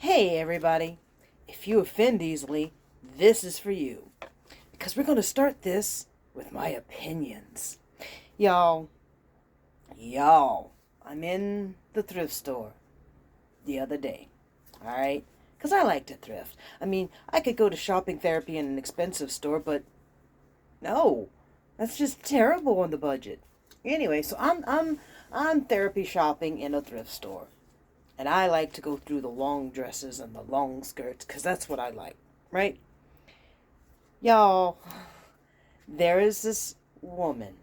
Hey everybody, if you offend easily, this is for you. Because we're going to start this with my opinions. Y'all, I'm in the thrift store the other day, alright? Because I like to thrift. I mean, I could go to shopping therapy in an expensive store, but no, that's just terrible on the budget. Anyway, so I'm therapy shopping in a thrift store. And I like to go through the long dresses and the long skirts because that's what I like, right? Y'all, there is this woman.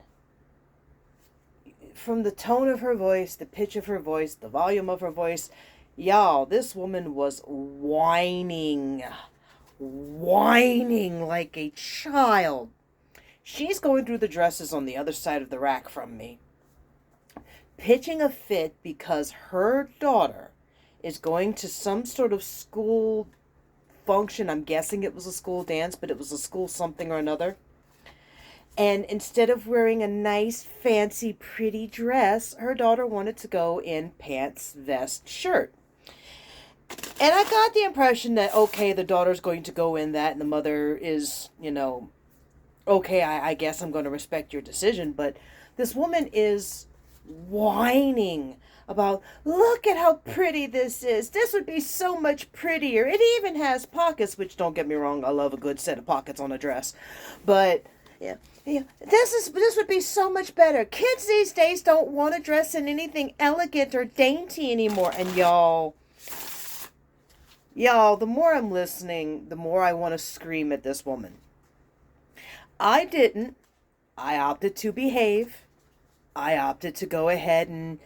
From the tone of her voice, the pitch of her voice, the volume of her voice, y'all, this woman was whining like a child. She's going through the dresses on the other side of the rack from me, pitching a fit because her daughter is going to some sort of school function. I'm guessing it was a school dance, but it was a school something or another. And instead of wearing a nice, fancy, pretty dress, her daughter wanted to go in pants, vest, shirt. And I got the impression that, okay, the daughter's going to go in that, and the mother is, okay, I guess I'm going to respect your decision. But this woman is whining about, look at how pretty this is. This would be so much prettier. It even has pockets, which, don't get me wrong, I love a good set of pockets on a dress. But yeah, this would be so much better. Kids these days don't want to dress in anything elegant or dainty anymore. And y'all, the more I'm listening, the more I want to scream at this woman. I didn't. I opted to behave. I opted to go ahead and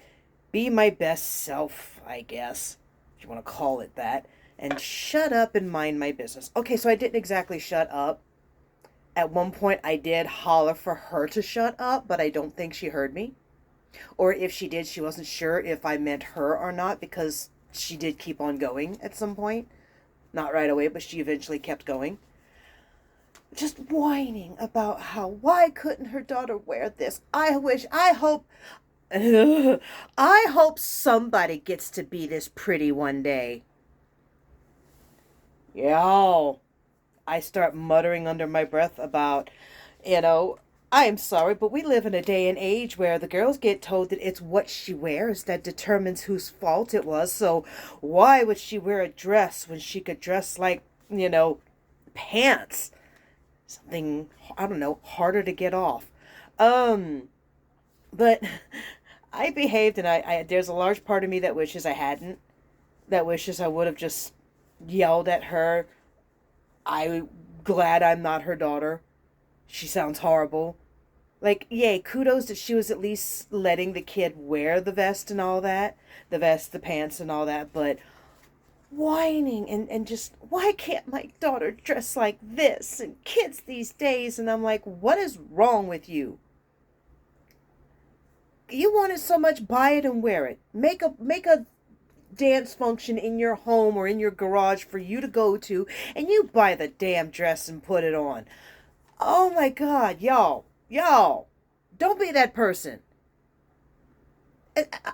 be my best self, I guess, if you want to call it that, and shut up and mind my business. Okay, so I didn't exactly shut up. At one point, I did holler for her to shut up, but I don't think she heard me. Or if she did, she wasn't sure if I meant her or not, because she did keep on going at some point. Not right away, but she eventually kept going. Just whining about why couldn't her daughter wear this? I hope somebody gets to be this pretty one day. Yo, I start muttering under my breath about, I am sorry, but we live in a day and age where the girls get told that it's what she wears that determines whose fault it was. So why would she wear a dress when she could dress like, pants? Something, I don't know, harder to get off. But I behaved, and I there's a large part of me that wishes I hadn't. That wishes I would have just yelled at her. I'm glad I'm not her daughter. She sounds horrible. Like, yay, kudos that she was at least letting the kid wear the vest and all that. The vest, the pants and all that, but whining and just, why can't my daughter dress like this? And kids these days, and I'm like, what is wrong with you? You want it so much, buy it and wear it. Make a dance function in your home or in your garage for you to go to, and you buy the damn dress and put it on. Oh my God, y'all, don't be that person.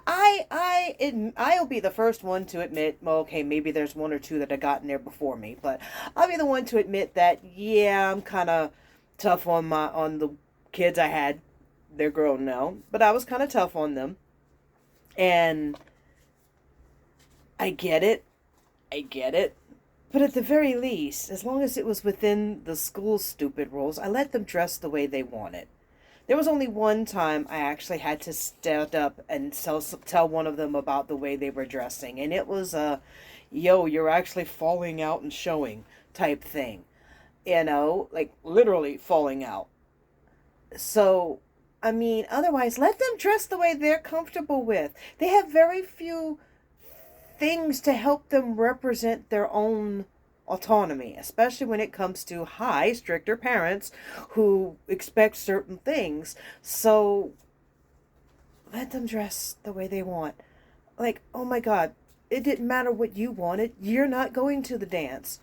I'll be the first one to admit, well, okay, maybe there's one or two that have gotten there before me, but I'll be the one to admit that, yeah, I'm kind of tough on the kids I had. They're grown now, but I was kind of tough on them. And I get it. But at the very least, as long as it was within the school's stupid rules, I let them dress the way they wanted. There was only one time I actually had to stand up and tell one of them about the way they were dressing. And it was a, yo, you're actually falling out and showing type thing. Like literally falling out. So, I mean, otherwise, let them dress the way they're comfortable with. They have very few things to help them represent their own autonomy, especially when it comes to stricter parents who expect certain things. So let them dress the way they want. Like, oh my God, it didn't matter what you wanted. You're not going to the dance.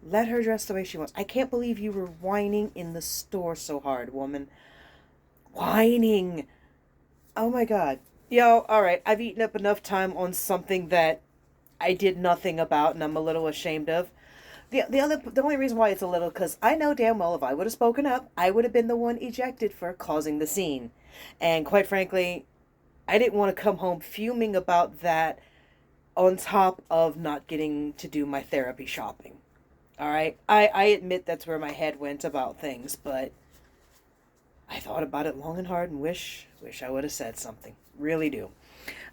Let her dress the way she wants. I can't believe you were whining in the store so hard, woman. Whining. Oh my God. Yo, all right, I've eaten up enough time on something that I did nothing about and I'm a little ashamed of. The only reason why it's a little, because I know damn well if I would have spoken up, I would have been the one ejected for causing the scene. And quite frankly, I didn't want to come home fuming about that on top of not getting to do my therapy shopping. All right? I admit that's where my head went about things, but I thought about it long and hard and wish I would have said something. Really do.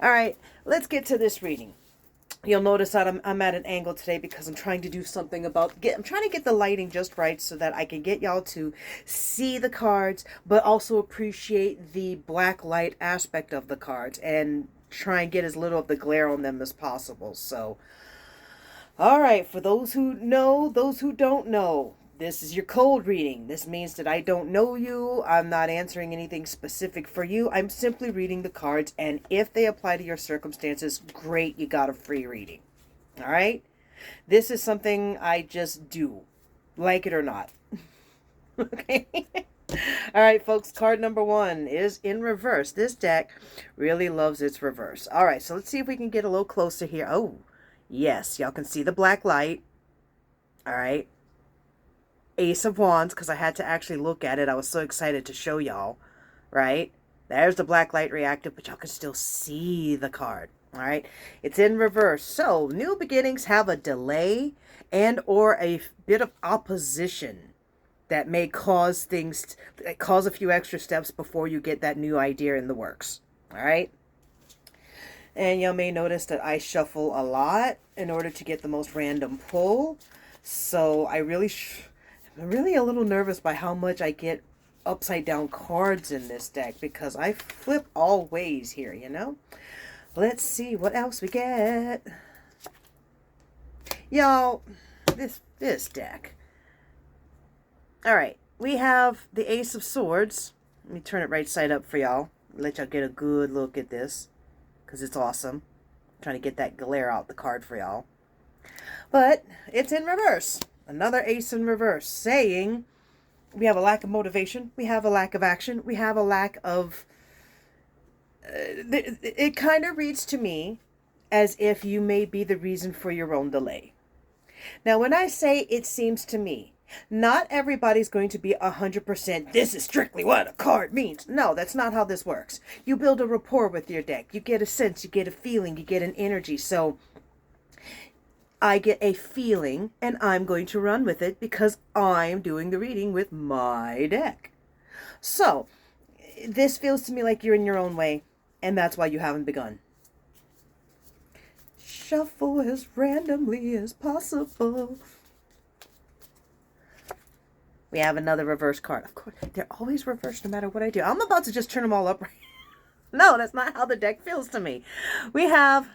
All right, let's get to this reading. You'll notice that I'm at an angle today because I'm trying to do something I'm trying to get the lighting just right so that I can get y'all to see the cards, but also appreciate the black light aspect of the cards and try and get as little of the glare on them as possible. So, all right, for those who know, those who don't know, this is your cold reading. This means that I don't know you. I'm not answering anything specific for you. I'm simply reading the cards, and if they apply to your circumstances, great, you got a free reading. All right? This is something I just do, like it or not. Okay? All right, folks, card number 1 is in reverse. This deck really loves its reverse. All right, so let's see if we can get a little closer here. Oh, yes, y'all can see the black light. All right. Ace of Wands, because I had to actually look at it. I was so excited to show y'all, right? There's the black light reactive, but y'all can still see the card, all right? It's in reverse. So, new beginnings have a delay and or a bit of opposition that may cause cause a few extra steps before you get that new idea in the works, all right? And y'all may notice that I shuffle a lot in order to get the most random pull. So, I'm really a little nervous by how much I get upside down cards in this deck because I flip all ways here, you know? Let's see what else we get. Y'all, this deck. All right, we have the Ace of Swords. Let me turn it right side up for y'all. Let y'all get a good look at this because it's awesome. I'm trying to get that glare out the card for y'all. But it's in reverse. Another ace in reverse, saying we have a lack of motivation, we have a lack of action, we have a lack of... it kind of reads to me as if you may be the reason for your own delay. Now, when I say it seems to me, not everybody's going to be 100%, this is strictly what a card means. No, that's not how this works. You build a rapport with your deck. You get a sense, you get a feeling, you get an energy. So I get a feeling, and I'm going to run with it because I'm doing the reading with my deck. So, this feels to me like you're in your own way, and that's why you haven't begun. Shuffle as randomly as possible. We have another reverse card. Of course, they're always reversed no matter what I do. I'm about to just turn them all up right. No, that's not how the deck feels to me. We have,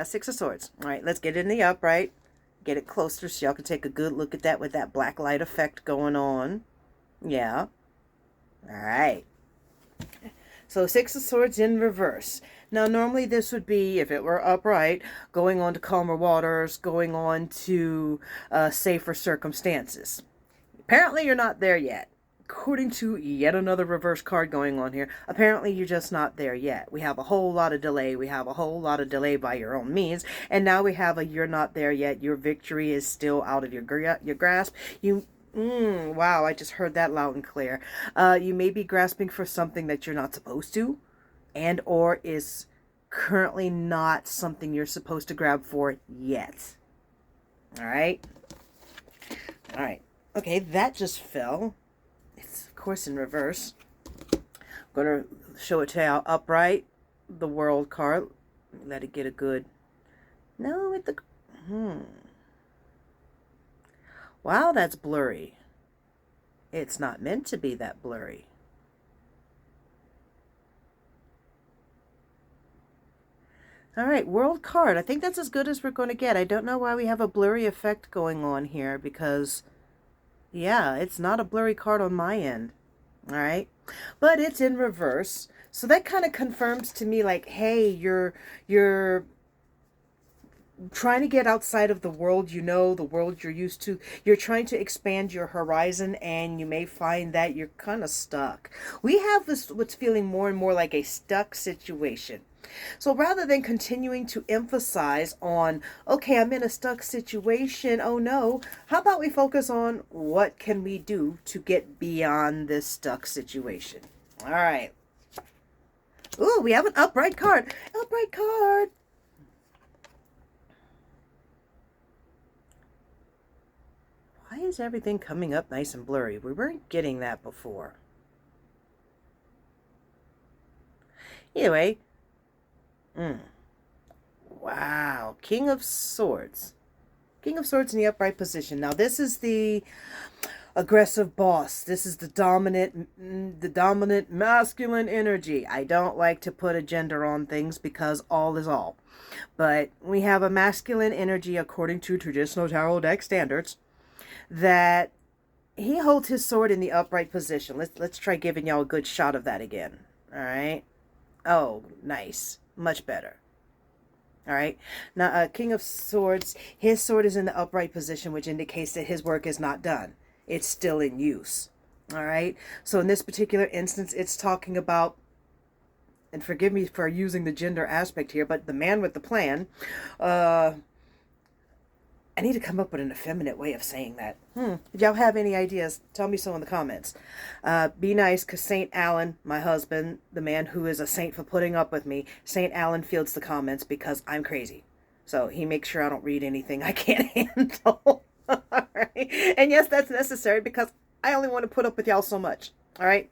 Six of Swords. All right, let's get it in the upright. Get it closer so y'all can take a good look at that with that black light effect going on. Yeah. All right. So Six of Swords in reverse. Now, normally this would be, if it were upright, going on to calmer waters, going on to safer circumstances. Apparently, you're not there yet. According to yet another reverse card going on here, apparently you're just not there yet. We have a whole lot of delay. We have a whole lot of delay by your own means. And now we have a you're not there yet. Your victory is still out of your grasp. Wow, I just heard that loud and clear. You may be grasping for something that you're not supposed to, and or is currently not something you're supposed to grab for yet. All right? All right. Okay, that just fell. It's, of course, in reverse. I'm going to show it to you upright. The World card. Let it get a good... No, with the... Wow, that's blurry. It's not meant to be that blurry. All right, World card. I think that's as good as we're going to get. I don't know why we have a blurry effect going on here because... Yeah, it's not a blurry card on my end. All right. But it's in reverse. So that kind of confirms to me like, hey, you're trying to get outside of the world you know, the world you're used to. You're trying to expand your horizon and you may find that you're kind of stuck. We have this what's feeling more and more like a stuck situation. So rather than continuing to emphasize on, okay, I'm in a stuck situation, oh no, how about we focus on what can we do to get beyond this stuck situation? All right. Ooh, we have an upright card. Upright card. Why is everything coming up nice and blurry? We weren't getting that before. Anyway. Wow. King of Swords. King of Swords in the upright position. Now this is the aggressive boss. This is the dominant masculine energy. I don't like to put a gender on things because all is all. But we have a masculine energy according to traditional tarot deck standards that he holds his sword in the upright position. Let's try giving y'all a good shot of that again. All right. Oh, nice. Much better. All right. Now, King of Swords, his sword is in the upright position, which indicates that his work is not done. It's still in use. All right. So in this particular instance, it's talking about, and forgive me for using the gender aspect here, but the man with the plan, I need to come up with an effeminate way of saying that. If y'all have any ideas, tell me so in the comments. Be nice, because St. Alan, my husband, the man who is a saint for putting up with me, St. Alan fields the comments because I'm crazy. So he makes sure I don't read anything I can't handle. All right? And yes, that's necessary because I only want to put up with y'all so much. All right?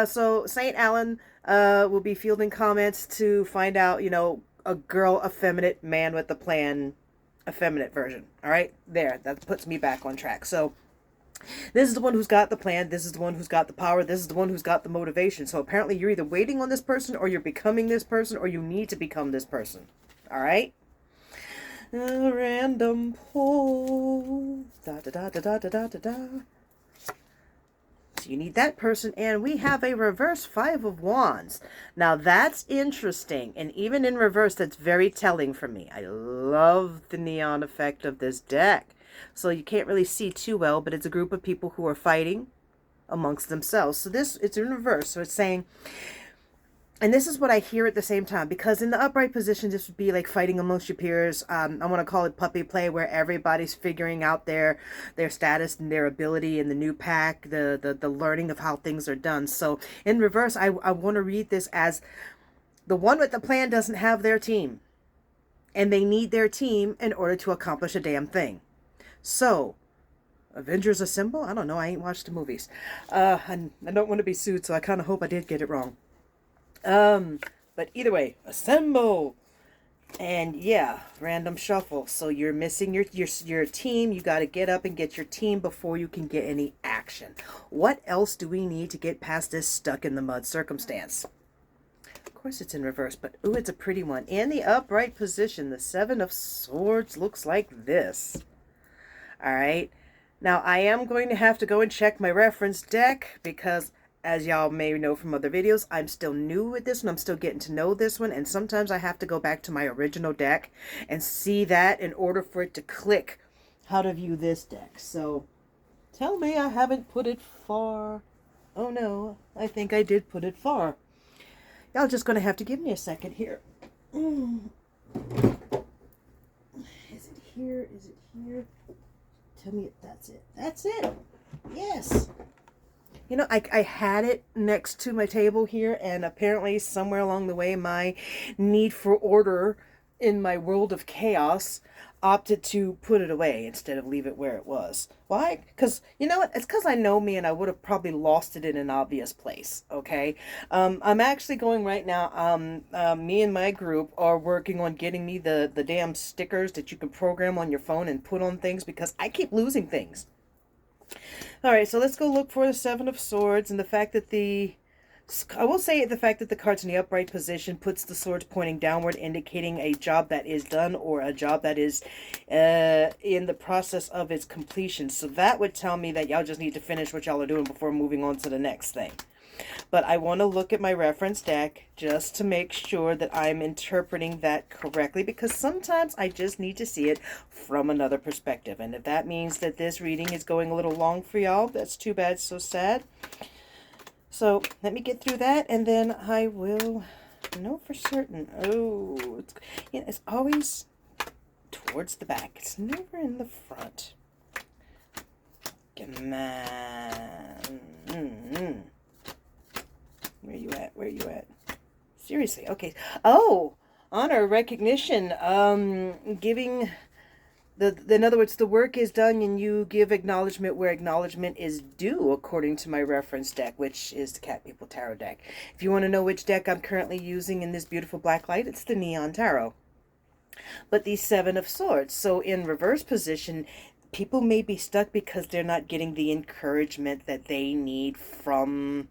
So St. Alan will be fielding comments to find out, a girl effeminate man with the plan effeminate version. All right, there, that puts me back on track. So this is the one who's got the plan, this is the one who's got the power, this is the one who's got the motivation. So apparently you're either waiting on this person, or you're becoming this person, or you need to become this person. All right. A random pull. Da da da da da da da da. So you need that person, and we have a reverse 5 of Wands. Now that's interesting, and even in reverse, that's very telling for me. I love the neon effect of this deck. So you can't really see too well, but it's a group of people who are fighting amongst themselves. So it's in reverse, so it's saying, and this is what I hear at the same time, because in the upright position, this would be like fighting amongst your peers. I want to call it puppy play, where everybody's figuring out their status and their ability in the new pack, the learning of how things are done. So in reverse, I want to read this as the one with the plan doesn't have their team, and they need their team in order to accomplish a damn thing. So Avengers Assemble? I don't know. I ain't watched the movies. I don't want to be sued, so I kind of hope I did get it wrong. But either way, assemble. And yeah, random shuffle. So you're missing your team. You got to get up and get your team before you can get any action. What else do we need to get past this stuck in the mud circumstance? Of course it's in reverse, but ooh, it's a pretty one. In the upright position, the 7 of Swords looks like this. All right. Now I am going to have to go and check my reference deck because, as y'all may know from other videos, I'm still new with this one. I'm still getting to know this one. And sometimes I have to go back to my original deck and see that in order for it to click how to view this deck. So tell me I haven't put it far. Oh no, I think I did put it far. Y'all just going to have to give me a second here. Is it here? Is it here? Tell me if that's it. That's it. Yes. I had it next to my table here, and apparently somewhere along the way, my need for order in my world of chaos opted to put it away instead of leave it where it was. Why? Because, you know what? It's because I know me, and I would have probably lost it in an obvious place, okay? I'm actually going right now, me and my group are working on getting me the damn stickers that you can program on your phone and put on things, because I keep losing things. All right, so let's go look for the 7 of Swords, and the fact that I will say the fact that the card's in the upright position puts the swords pointing downward, indicating a job that is done or a job that is in the process of its completion. So that would tell me that y'all just need to finish what y'all are doing before moving on to the next thing. But I want to look at my reference deck just to make sure that I'm interpreting that correctly, because sometimes I just need to see it from another perspective. And if that means that this reading is going a little long for y'all, that's too bad, so sad. So let me get through that, and then I will know for certain. Oh, it's always towards the back. It's never in the front. Come on. Mm-hmm. Where you at? Where you at? Seriously. Okay. Oh, honor, recognition. Giving in other words, the work is done and you give acknowledgement where acknowledgement is due, according to my reference deck, which is the Cat People Tarot deck. If you want to know which deck I'm currently using in this beautiful black light, it's the Neon Tarot. But the Seven of Swords. So in reverse position, people may be stuck because they're not getting the encouragement that they need from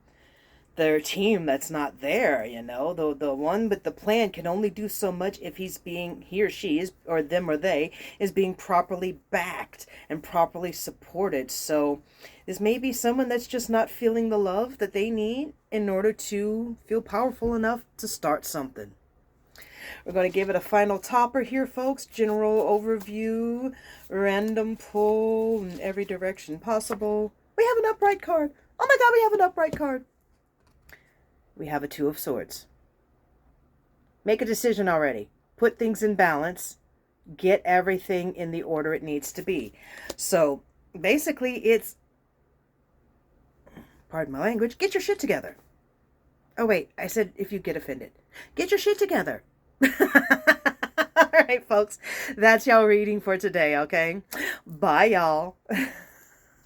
their team that's not there, you know. The one with the plan can only do so much if he or she is, or them or they, is being properly backed and properly supported. So this may be someone that's just not feeling the love that they need in order to feel powerful enough to start something. We're going to give it a final topper here, folks. General overview, random pull in every direction possible. We have an upright card. Oh my God, we have an upright card. We have a Two of Swords. Make a decision already. Put things in balance. Get everything in the order it needs to be. So basically it's, pardon my language, get your shit together. Oh wait, I said if you get offended. Get your shit together. All right, folks. That's y'all reading for today, okay? Bye, y'all.